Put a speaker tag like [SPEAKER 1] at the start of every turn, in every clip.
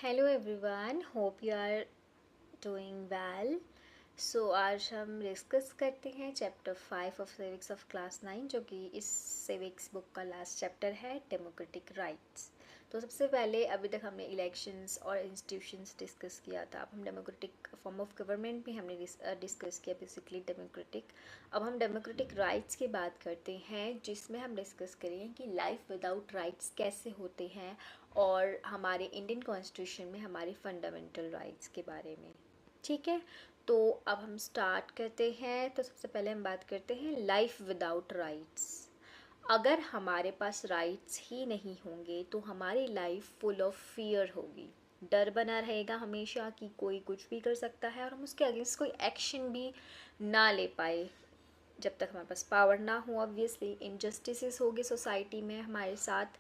[SPEAKER 1] Hello everyone, hope you are doing well. So आज हम discuss करते हैं chapter 5 of civics of class 9, जो कि इस सिविक्स बुक का लास्ट चैप्टर है, डेमोक्रेटिक राइट्स। तो सबसे पहले अभी तक हमने इलेक्शंस और इंस्टीट्यूशंस डिस्कस किया था। अब हम डेमोक्रेटिक फॉर्म ऑफ गवर्नमेंट भी हमने डिस्कस किया, बेसिकली डेमोक्रेटिक। अब हम डेमोक्रेटिक राइट्स की बात करते हैं, जिसमें हम डिस्कस करेंगे कि लाइफ विदाउट राइट्स कैसे होते हैं और हमारे इंडियन कॉन्स्टिट्यूशन में हमारे फंडामेंटल राइट्स के बारे में। ठीक है, तो अब हम स्टार्ट करते हैं। तो सबसे पहले हम बात करते हैं लाइफ विदाउट राइट्स। अगर हमारे पास राइट्स ही नहीं होंगे तो हमारी लाइफ फुल ऑफ फियर होगी। डर बना रहेगा हमेशा कि कोई कुछ भी कर सकता है और हम उसके अगेंस्ट कोई एक्शन भी ना ले पाए। जब तक हमारे पास पावर ना हो, ऑब्वियसली इनजस्टिसेस होगी सोसाइटी में हमारे साथ,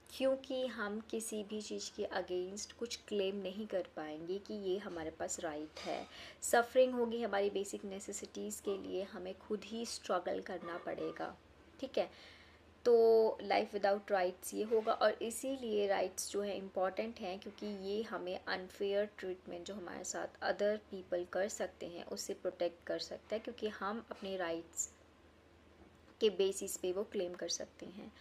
[SPEAKER 1] क्योंकि हम किसी भी चीज़ के अगेंस्ट कुछ क्लेम नहीं कर पाएंगे कि ये हमारे पास राइट है। सफरिंग होगी हमारी बेसिक नेसेसिटीज़ के लिए, हमें खुद ही स्ट्रगल करना पड़ेगा। ठीक है, तो लाइफ विदाउट राइट्स ये होगा। और इसीलिए राइट्स जो है इम्पॉर्टेंट हैं, क्योंकि ये हमें अनफेयर ट्रीटमेंट जो हमारे साथ अदर पीपल कर सकते हैं उससे प्रोटेक्ट कर सकता है, क्योंकि हम अपने राइट्स के बेसिस पे वो क्लेम कर सकते हैं।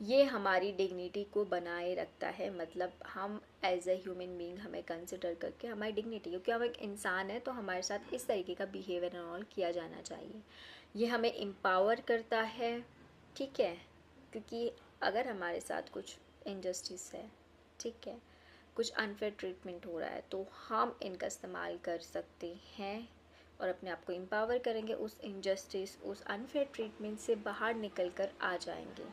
[SPEAKER 1] ये हमारी डिग्निटी को बनाए रखता है, मतलब हम एज अ ह्यूमन बीइंग हमें कंसिडर करके हमारी डिग्निटी, क्योंकि हम एक इंसान है तो हमारे साथ इस तरीके का बिहेवियर एंड ऑल किया जाना चाहिए। ये हमें एम्पावर करता है। ठीक है, क्योंकि अगर हमारे साथ कुछ इनजस्टिस है, ठीक है, कुछ अनफेयर ट्रीटमेंट हो रहा है, तो हम इनका इस्तेमाल कर सकते हैं और अपने आप को एम्पावर करेंगे, उस इनजस्टिस, उस अनफेयर ट्रीटमेंट से बाहर निकल कर आ जाएंगे।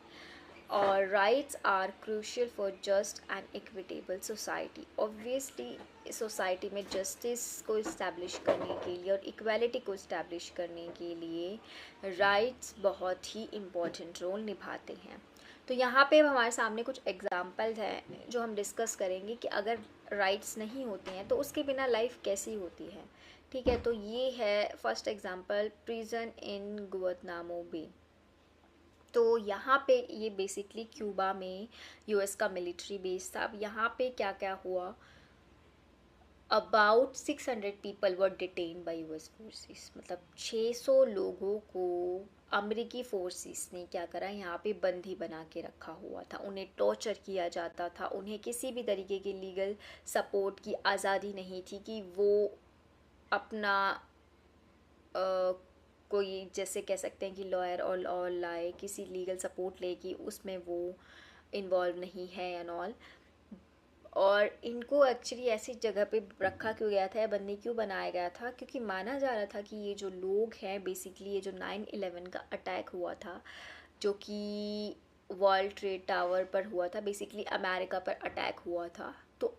[SPEAKER 1] और rights are crucial for just and equitable society. Obviously society में जस्टिस को इस्टेब्लिश करने के लिए और इक्वालिटी को इस्टेब्लिश करने के लिए राइट्स बहुत ही इम्पोर्टेंट रोल निभाते हैं। तो यहाँ पे हमारे सामने कुछ एग्जाम्पल्स हैं जो हम डिस्कस करेंगे कि अगर राइट्स नहीं होते हैं तो उसके बिना लाइफ कैसी होती है। ठीक है, तो ये है फर्स्ट एग्जांपल, प्रिजन इन गुआंतानामो बे। तो यहाँ पे ये बेसिकली क्यूबा में यूएस का मिलिट्री बेस था। अब यहाँ पे क्या क्या हुआ, about 600 people were detain bye US forces. मतलब 600 लोगों को अमेरिकी फोर्सेस ने क्या करा, यहाँ पे बंदी बना के रखा हुआ था। उन्हें टॉर्चर किया जाता था, उन्हें किसी भी तरीके की लीगल सपोर्ट की आज़ादी नहीं थी कि वो अपना कोई, जैसे कह सकते हैं कि लॉयर और लाए किसी लीगल सपोर्ट ले कि उसमें वो इन्वॉल्व नहीं है एंड ऑल। और इनको एक्चुअली ऐसी जगह पे रखा क्यों गया था या बंदी क्यों बनाया गया था, क्योंकि माना जा रहा था कि ये जो लोग हैं, बेसिकली ये जो 9/11 का अटैक हुआ था, जो कि वर्ल्ड ट्रेड टावर पर हुआ था, बेसिकली अमेरिका पर अटैक हुआ था, तो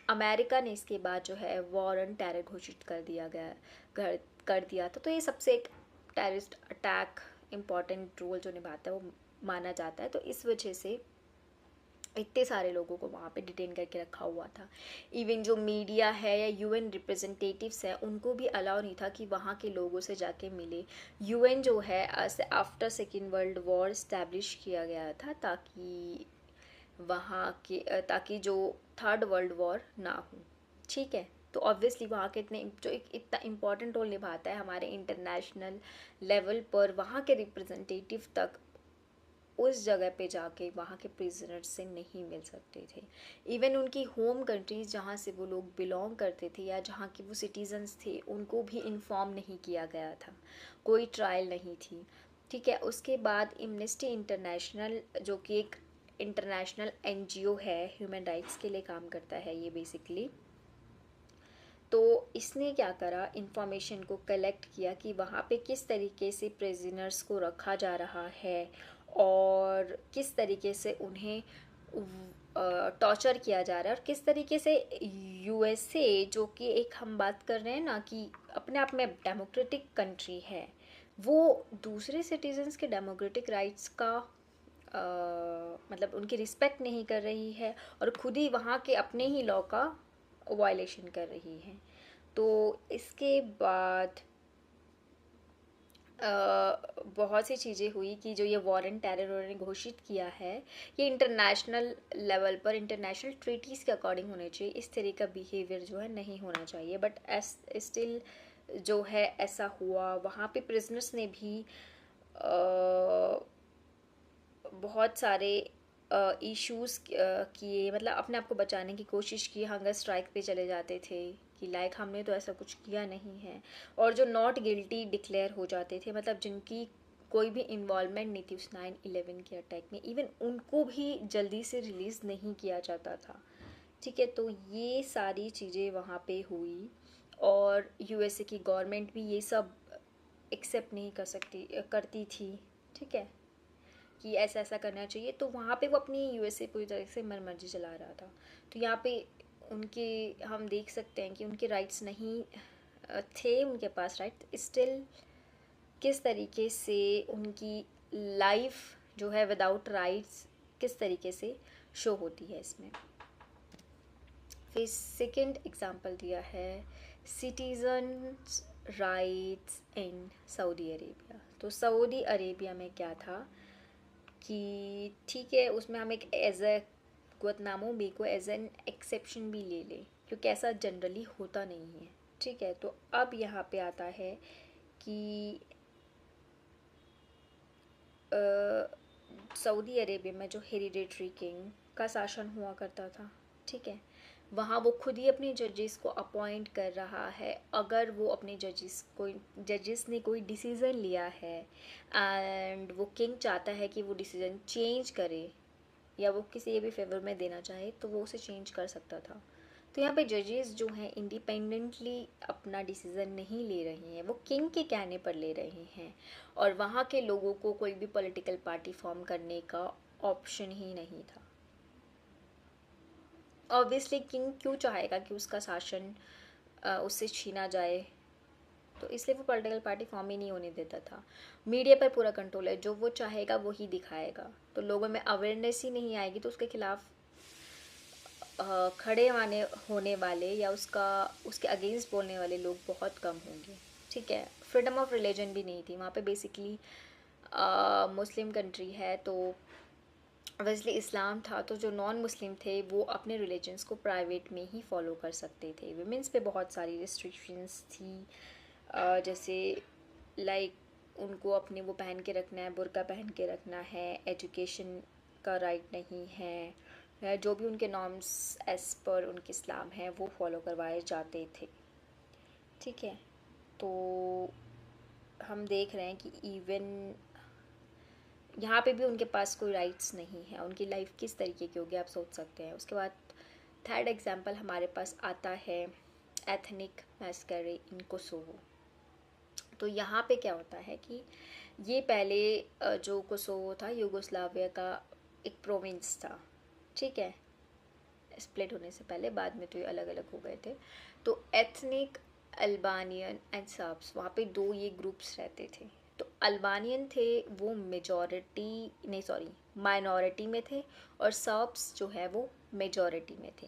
[SPEAKER 1] अमेरिका ने इसके बाद जो है वॉर ऑन टेरर घोषित कर दिया था। तो ये सबसे एक टेररिस्ट अटैक इम्पॉर्टेंट रोल जो निभाता है वो माना जाता है। तो इस वजह से इतने सारे लोगों को वहाँ पे डिटेन करके रखा हुआ था। इवन जो मीडिया है या यूएन रिप्रेजेंटेटिव्स हैं, उनको भी अलाउ नहीं था कि वहाँ के लोगों से जाके मिले। यूएन जो है after second world war establish किया गया था ताकि जो थर्ड वर्ल्ड वॉर ना हो। ठीक है, तो ऑब्वियसली वहाँ के इतना इम्पोर्टेंट रोल निभाता है हमारे इंटरनेशनल लेवल पर, वहाँ के रिप्रेजेंटेटिव तक उस जगह पे जाके वहाँ के प्रिजनर्स से नहीं मिल सकते थे। इवन उनकी होम कंट्रीज़ जहाँ से वो लोग बिलोंग करते थे या जहाँ के वो सिटीजन्स थे, उनको भी इन्फॉर्म नहीं किया गया था, कोई ट्रायल नहीं थी। ठीक है, उसके बाद एमनेस्टी इंटरनेशनल, जो कि एक इंटरनेशनल एनजीओ है, ह्यूमन राइट्स के लिए काम करता है ये बेसिकली, तो इसने क्या करा, इंफॉर्मेशन को कलेक्ट किया कि वहाँ पे किस तरीके से प्रिजनर्स को रखा जा रहा है और किस तरीके से उन्हें टॉर्चर किया जा रहा है, और किस तरीके से यूएसए, जो कि एक हम बात कर रहे हैं ना कि अपने आप में डेमोक्रेटिक कंट्री है, वो दूसरे सिटीजन्स के डेमोक्रेटिक राइट्स का मतलब उनकी रिस्पेक्ट नहीं कर रही है और खुद ही वहाँ के अपने ही लॉ का वायलेशन कर रही है। तो इसके बाद बहुत सी चीज़ें हुई कि जो ये वॉर एंड टेरर उन्होंने घोषित किया है ये इंटरनेशनल लेवल पर इंटरनेशनल ट्रीटीज़ के अकॉर्डिंग होने चाहिए। इस तरह का बिहेवियर जो है नहीं होना चाहिए, बट एस स्टिल जो है ऐसा हुआ। वहाँ पे प्रिजनर्स ने भी बहुत सारे इश्यूज़ किए, मतलब अपने आप को बचाने की कोशिश की, हंगर स्ट्राइक पे चले जाते थे कि लाइक हमने तो ऐसा कुछ किया नहीं है। और जो नॉट गिल्टी डिक्लेयर हो जाते थे, मतलब जिनकी कोई भी इन्वॉल्वमेंट नहीं थी उस 9/11 के अटैक में, इवन उनको भी जल्दी से रिलीज़ नहीं किया जाता था। ठीक है, तो ये सारी चीज़ें वहाँ पे हुई और यूएसए की गवर्नमेंट भी ये सब एक्सेप्ट नहीं करती थी। ठीक है, कि ऐसा ऐसा करना चाहिए, तो वहाँ पे वो अपनी यूएसए पूरी तरह से मनमर्जी चला रहा था। तो यहाँ पे उनके हम देख सकते हैं कि उनके राइट्स नहीं थे, उनके पास राइट स्टिल किस तरीके से उनकी लाइफ जो है विदाउट राइट्स किस तरीके से शो होती है इसमें। फिर सेकंड एग्जांपल दिया है citizens rights in Saudi Arabia. तो सऊदी अरेबिया में क्या था कि ठीक है, उसमें हम एक एज ए गुआंतानामो बे को एज एन एक्सेप्शन भी ले लें, क्योंकि ऐसा जनरली होता नहीं है। ठीक है, तो अब यहाँ पे आता है कि सऊदी अरेबिया में जो हेरिडेटरी किंग का शासन हुआ करता था, ठीक है, वहाँ वो खुद ही अपने जजेस को अपॉइंट कर रहा है। अगर वो अपने जजेस ने कोई डिसीज़न लिया है एंड वो किंग चाहता है कि वो डिसीज़न चेंज करे या वो किसी के भी फेवर में देना चाहे, तो वो उसे चेंज कर सकता था। तो यहाँ पे जजेस जो हैं इंडिपेंडेंटली अपना डिसीज़न नहीं ले रहे हैं, वो किंग के कहने पर ले रहे हैं। और वहाँ के लोगों को कोई भी पॉलिटिकल पार्टी फॉर्म करने का ऑप्शन ही नहीं था। ऑब्वियसली किंग क्यों चाहेगा कि उसका शासन उससे छीना जाए, तो इसलिए वो पॉलिटिकल पार्टी फॉर्म ही नहीं होने देता था। मीडिया पर पूरा कंट्रोल है, जो वो चाहेगा वो ही दिखाएगा, तो लोगों में अवेयरनेस ही नहीं आएगी, तो उसके खिलाफ खड़े होने वाले या उसके अगेंस्ट बोलने वाले लोग बहुत कम होंगे। ठीक है, फ्रीडम ऑफ रिलीजन भी नहीं थी वहाँ पे। बेसिकली मुस्लिम कंट्री है, तो ऑब्वियसली इस्लाम था, तो जो नॉन मुस्लिम थे वो अपने रिलीजन्स को प्राइवेट में ही फॉलो कर सकते थे। विमेंस पे बहुत सारी रिस्ट्रिक्शंस थी, जैसे लाइक उनको अपने वो पहन के रखना है, बुर्का पहन के रखना है, एजुकेशन का राइट नहीं है, जो भी उनके नॉर्म्स एज पर उनके इस्लाम है वो फॉलो करवाए जाते थे। ठीक है, तो हम देख रहे हैं कि इवन यहाँ पे भी उनके पास कोई राइट्स नहीं है। उनकी लाइफ किस तरीके की होगी आप सोच सकते हैं। उसके बाद थर्ड एग्जांपल हमारे पास आता है एथनिक मैस्करे इन कोसोवो। तो यहाँ पे क्या होता है कि ये पहले जो कोसोवो था यूगोस्लाविया का एक प्रोविंस था। ठीक है, स्प्लिट होने से पहले, बाद में तो ये अलग अलग हो गए थे। तो एथनिक अल्बानियन एंड सर्ब्स, वहाँ पे दो ये ग्रुप्स रहते थे। तो अल्बानियन थे वो माइनॉरिटी में थे, और सर्ब्स जो है वो मेजॉरिटी में थे।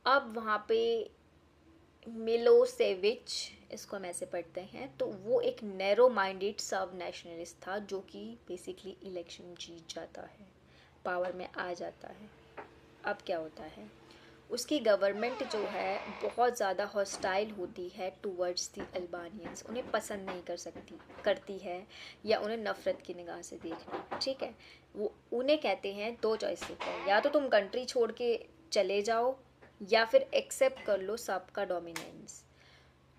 [SPEAKER 1] अब वहाँ पे मिलोसेविच, इसको हम ऐसे पढ़ते हैं, तो वो एक नैरो माइंडेड सब नेशनलिस्ट था, जो कि बेसिकली इलेक्शन जीत जाता है, पावर में आ जाता है। अब क्या होता है, उसकी गवर्नमेंट जो है बहुत ज़्यादा हॉस्टाइल होती है टूवर्ड्स दी अल्बानियंस, उन्हें पसंद नहीं करती है, या उन्हें नफ़रत की निगाह से देखना। ठीक है, वो उन्हें कहते हैं दो चॉइस होता है, या तो तुम कंट्री छोड़ के चले जाओ या फिर एक्सेप्ट कर लो सबका डोमिनेंस।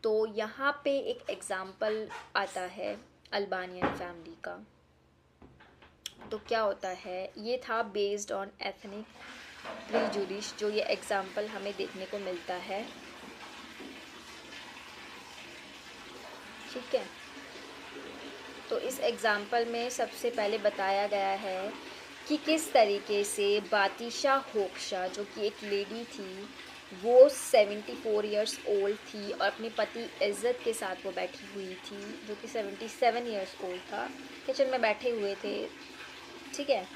[SPEAKER 1] तो यहाँ पे एक एग्ज़ाम्पल आता है अल्बानियन फैमिली का। तो क्या होता है, ये था बेस्ड ऑन एथनिक प्रीजुडिस, जो ये एग्जाम्पल हमें देखने को मिलता है। ठीक है, तो इस एग्जाम्पल में सबसे पहले बताया गया है कि किस तरीके से बातिशा होक्शा, जो कि एक लेडी थी, वो 74 इयर्स ओल्ड थी और अपने पति इज़्ज़त के साथ वो बैठी हुई थी, जो कि 77 इयर्स ओल्ड था, किचन में बैठे हुए थे। ठीक है,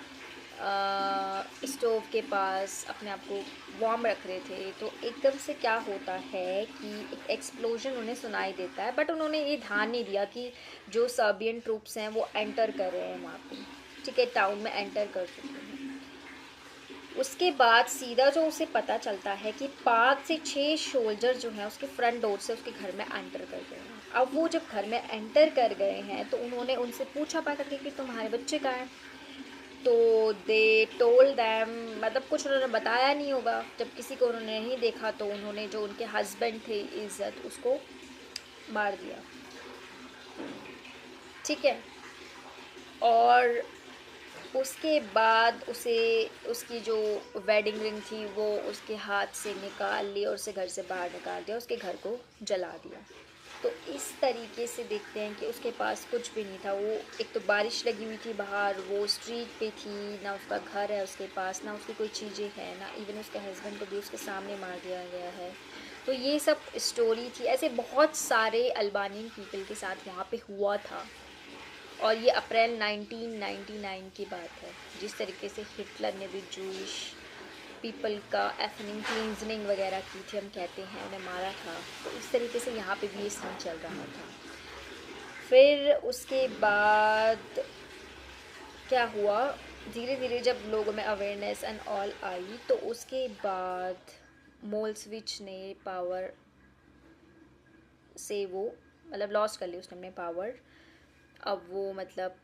[SPEAKER 1] स्टोव के पास अपने आप को वार्म रख रहे थे, तो एकदम से क्या होता है कि एक एक्सप्लोजन उन्हें सुनाई देता है, बट उन्होंने ये ध्यान नहीं दिया कि जो सर्बियन ट्रूप्स हैं वो एंटर कर रहे हैं वहाँ पे, ठीक है, टाउन में एंटर कर चुके हैं। उसके बाद सीधा जो उसे पता चलता है कि 5 से 6 सोल्जर जो हैं उसके फ्रंट डोर से उसके घर में एंटर कर गए हैं। अब वो जब घर में एंटर कर गए हैं तो उन्होंने उनसे पूछा पा करके कि तुम्हारे बच्चे कहाँ हैं, तो दे टोल्ड दैम, मतलब कुछ उन्होंने बताया नहीं होगा, जब किसी को उन्होंने नहीं देखा तो उन्होंने जो उनके हस्बैंड थे इज़्ज़त, उसको मार दिया, ठीक है। और उसके बाद उसे उसकी जो वेडिंग रिंग थी वो उसके हाथ से निकाल ली और उसे घर से बाहर निकाल दिया, उसके घर को जला दिया। तो इस तरीके से देखते हैं कि उसके पास कुछ भी नहीं था। वो एक तो बारिश लगी हुई थी बाहर, वो स्ट्रीट पे थी, ना उसका घर है उसके पास, ना उसकी कोई चीज़ें हैं, ना इवन उसके हस्बैंड को भी उसके सामने मार दिया गया है। तो ये सब स्टोरी थी, ऐसे बहुत सारे अल्बानियन पीपल के साथ वहाँ पे हुआ था। और ये अप्रैल 1999 की बात है, जिस तरीके से हिटलर ने भी जूइश पीपल का एथनिक क्लींजनिंग वगैरह की थी, हम कहते हैं, उन्हें मारा था, तो इस तरीके से यहाँ पे भी ये सीन चल रहा था। फिर उसके बाद क्या हुआ, धीरे धीरे जब लोगों में अवेयरनेस एंड ऑल आई, तो उसके बाद मोल्सविच ने पावर से वो मतलब लॉस्ट कर ली उसने अपने पावर। अब वो मतलब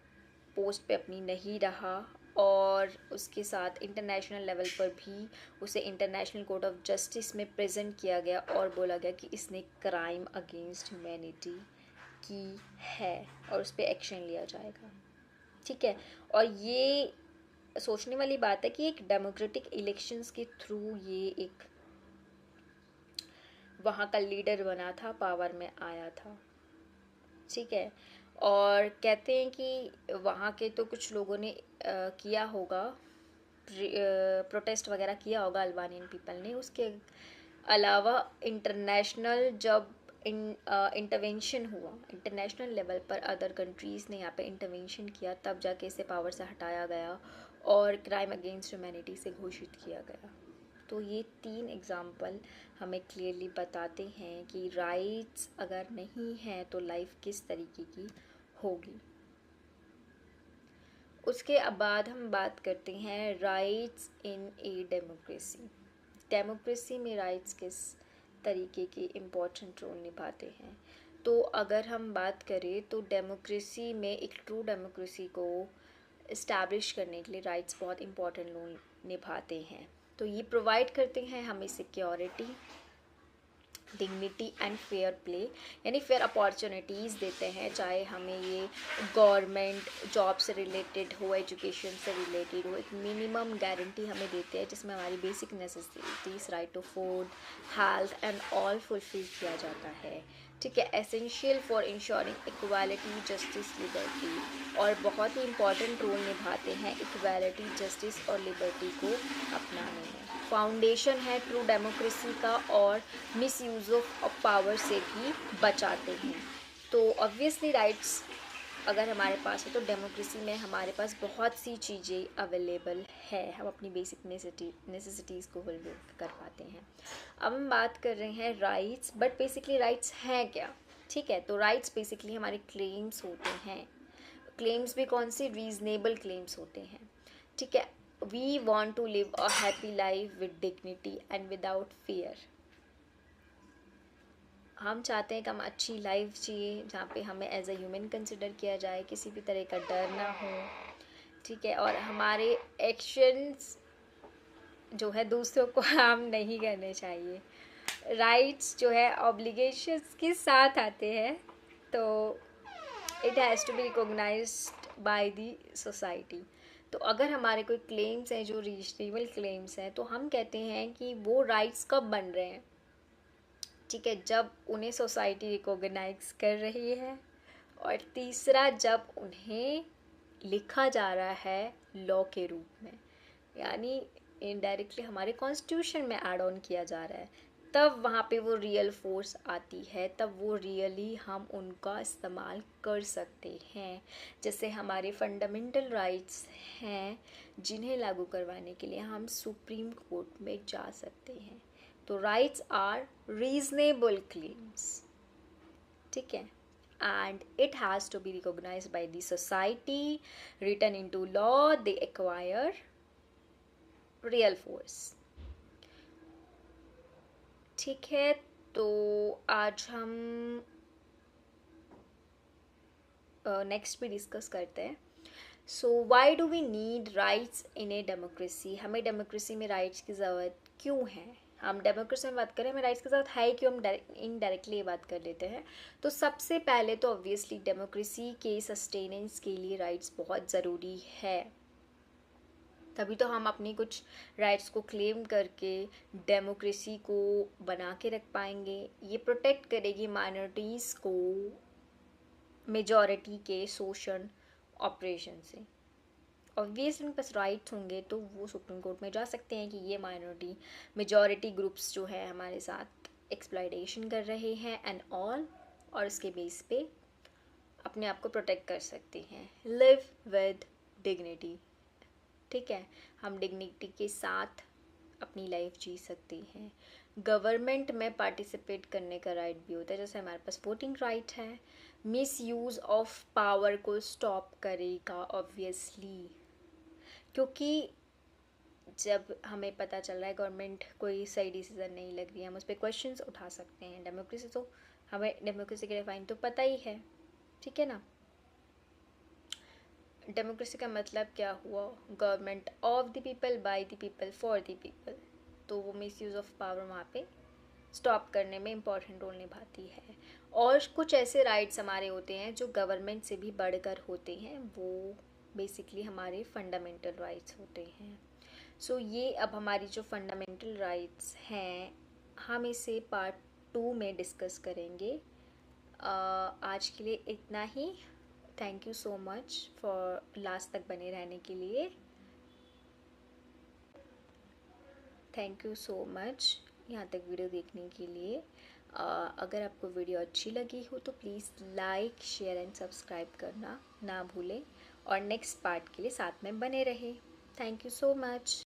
[SPEAKER 1] पोस्ट पे अपनी नहीं रहा, और उसके साथ इंटरनेशनल लेवल पर भी उसे इंटरनेशनल कोर्ट ऑफ जस्टिस में प्रेजेंट किया गया और बोला गया कि इसने क्राइम अगेंस्ट ह्यूमैनिटी की है और उस पर एक्शन लिया जाएगा, ठीक है। और ये सोचने वाली बात है कि एक डेमोक्रेटिक इलेक्शंस के थ्रू ये एक वहाँ का लीडर बना था, पावर में आया था, ठीक है। और कहते हैं कि वहाँ के तो कुछ लोगों ने किया होगा, प्रोटेस्ट वगैरह किया होगा अल्बानियन पीपल ने। उसके अलावा इंटरनेशनल जब इंटरवेंशन हुआ इंटरनेशनल लेवल पर, अदर कंट्रीज़ ने यहाँ पे इंटरवेंशन किया, तब जाके इसे पावर से हटाया गया और क्राइम अगेंस्ट ह्यूमैनिटी से घोषित किया गया। तो ये 3 एग्ज़ाम्पल हमें क्लियरली बताते हैं कि राइट्स अगर नहीं हैं तो लाइफ किस तरीके की होगी। उसके बाद हम बात करते हैं rights in a democracy. Democracy में राइट्स किस तरीके के इम्पोर्टेंट रोल निभाते हैं। तो अगर हम बात करें तो डेमोक्रेसी में, एक ट्रू डेमोक्रेसी को इस्टेब्लिश करने के लिए राइट्स बहुत इम्पोर्टेंट रोल निभाते हैं। तो ये प्रोवाइड करते हैं हमें security, dignity and fair play, यानी फेयर अपॉर्चुनिटीज़ देते हैं, चाहे हमें ये गवर्नमेंट जॉब से रिलेटेड हो, एजुकेशन से रिलेटेड हो। एक मिनिमम गारंटी हमें देते हैं जिसमें हमारी basic necessities, right to food, health and all fulfil किया जाता है, ठीक है। Essential for ensuring equality, justice, liberty, और बहुत ही इंपॉर्टेंट रोल निभाते हैं इक्वालिटी, जस्टिस और लिबर्टी को अपनाने में। फाउंडेशन है ट्रू डेमोक्रेसी का, और मिस यूज़ ऑफ पावर से भी बचाते हैं। तो ऑब्वियसली राइट्स अगर हमारे पास है तो डेमोक्रेसी में हमारे पास बहुत सी चीज़ें अवेलेबल है, हम अपनी बेसिक नेसेसिटीज़ को फुलफिल कर पाते हैं। अब हम बात कर रहे हैं राइट्स, बट बेसिकली राइट्स हैं क्या, ठीक है। तो राइट्स बेसिकली हमारे क्लेम्स होते हैं। क्लेम्स भी कौन सी, रीजनेबल क्लेम्स होते हैं, ठीक है। We want to live a happy life with dignity and without fear. हम चाहते हैं कि हम अच्छी लाइफ जिए जहाँ पे हमें एज अ ह्यूमन कंसिडर किया जाए, किसी भी तरह का डर ना हो, ठीक है। और हमारे एक्शंस जो है दूसरों को हार्म नहीं करने चाहिए। राइट्स जो है ऑब्लिगेशंस के साथ आते हैं, तो it has to be recognised by the society. तो अगर हमारे कोई क्लेम्स हैं जो रीजनेबल क्लेम्स हैं, तो हम कहते हैं कि वो राइट्स कब बन रहे हैं, ठीक है, जब उन्हें सोसाइटी रिकॉग्नाइज कर रही है, और तीसरा जब उन्हें लिखा जा रहा है लॉ के रूप में, यानी इनडायरेक्टली हमारे कॉन्स्टिट्यूशन में ऐड ऑन किया जा रहा है। तब वहाँ पे वो रियल फोर्स आती है, तब वो रियली हम उनका इस्तेमाल कर सकते हैं। जैसे हमारे फंडामेंटल राइट्स हैं जिन्हें लागू करवाने के लिए हम सुप्रीम कोर्ट में जा सकते हैं। तो राइट्स आर रीजनेबल क्लेम्स, ठीक है, and it has to be recognized by the society, written into law, they acquire real force। ठीक है, तो आज हम नेक्स्ट भी डिस्कस करते हैं। So why do we need rights in a democracy, हमें डेमोक्रेसी में राइट्स की ज़रूरत क्यों है। हम डेमोक्रेसी में बात करें, हमें राइट्स की ज़रूरत है क्यों, हम इनडायरेक्टली ये बात कर लेते हैं। तो सबसे पहले तो ऑब्वियसली डेमोक्रेसी के सस्टेनेंस के लिए राइट्स बहुत ज़रूरी है, तभी तो हम अपनी कुछ राइट्स को क्लेम करके डेमोक्रेसी को बना के रख पाएंगे। ये प्रोटेक्ट करेगी माइनॉरिटीज़ को मेजॉरिटी के शोषण ऑपरेशन से। ऑब्वियसली उनके पास राइट्स होंगे तो वो सुप्रीम कोर्ट में जा सकते हैं कि ये माइनॉरिटी मेजॉरिटी ग्रुप्स जो है हमारे साथ एक्सप्लॉयटेशन कर रहे हैं एंड ऑल, और इसके बेस पे अपने आप को प्रोटेक्ट कर सकते हैं। लिव विद डिग्निटी, ठीक है, हम डिग्निटी के साथ अपनी लाइफ जी सकते हैं। गवर्नमेंट में पार्टिसिपेट करने का राइट भी होता है, जैसे हमारे पास वोटिंग राइट है। मिस यूज़ ऑफ पावर को स्टॉप करेगा ऑब्वियसली, क्योंकि जब हमें पता चल रहा है गवर्नमेंट कोई सही डिसीजन नहीं लग रही है, हम उस पर क्वेश्चंस उठा सकते हैं। डेमोक्रेसी तो हमें डेमोक्रेसी के डिफाइन तो पता ही है, ठीक है ना। डेमोक्रेसी का मतलब क्या हुआ, government of the people, by the people, for the people. तो वो मिस यूज़ ऑफ पावर वहाँ पे स्टॉप करने में इम्पॉर्टेंट रोल निभाती है। और कुछ ऐसे राइट्स हमारे होते हैं जो गवर्नमेंट से भी बढ़कर होते हैं, वो बेसिकली हमारे फंडामेंटल राइट्स होते हैं। सो ये अब हमारी जो फंडामेंटल राइट्स हैं हम इसे पार्ट 2 में डिस्कस करेंगे। आज के लिए इतना ही। Thank you so much for last तक बने रहने के लिए। थैंक यू सो मच यहाँ तक वीडियो देखने के लिए। अगर आपको वीडियो अच्छी लगी हो तो please like, share and subscribe करना ना भूलें, और नेक्स्ट पार्ट के लिए साथ में बने रहें। Thank you so much.